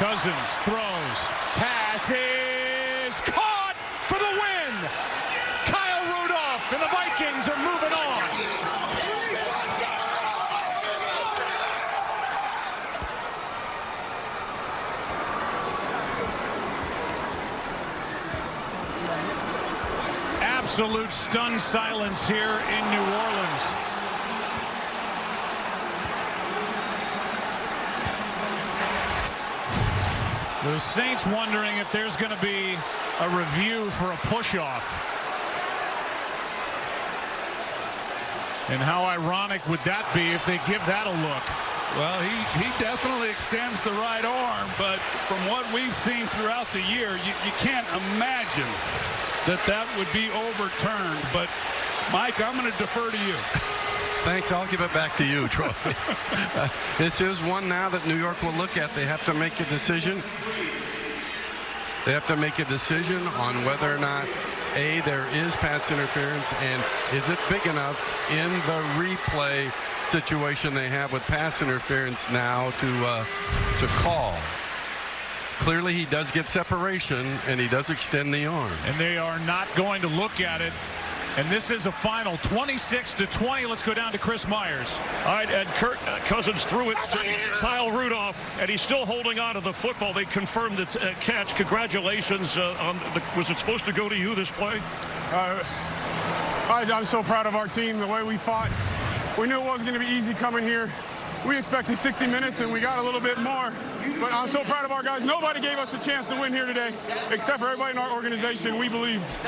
Cousins throws. Pass is caught for the win. Kyle Rudolph and the Vikings are moving on. Absolute stunned silence here in New Orleans. The Saints wondering if there's going to be a review for a push-off. And how ironic would that be if they give that a look? Well, he definitely extends the right arm, but from what we've seen throughout the year, you can't imagine that would be overturned. But, Mike, I'm going to defer to you. Thanks. I'll give it back to you, Troy. This is one now that New York will look at. They have to make a decision. They have to make a decision on whether or not, A, there is pass interference, and is it big enough in the replay situation they have with pass interference now to call. Clearly, he does get separation, and he does extend the arm. And they are not going to look at it. And this is a final 26-20. Let's go down to Chris Myers. All right, and Cousins threw it to Kyle Rudolph, and he's still holding on to the football. They confirmed the catch. Congratulations. Was it supposed to go to you, this play? I'm so proud of our team, the way we fought. We knew it wasn't going to be easy coming here. We expected 60 minutes, and we got a little bit more. But I'm so proud of our guys. Nobody gave us a chance to win here today, except for everybody in our organization. We believed.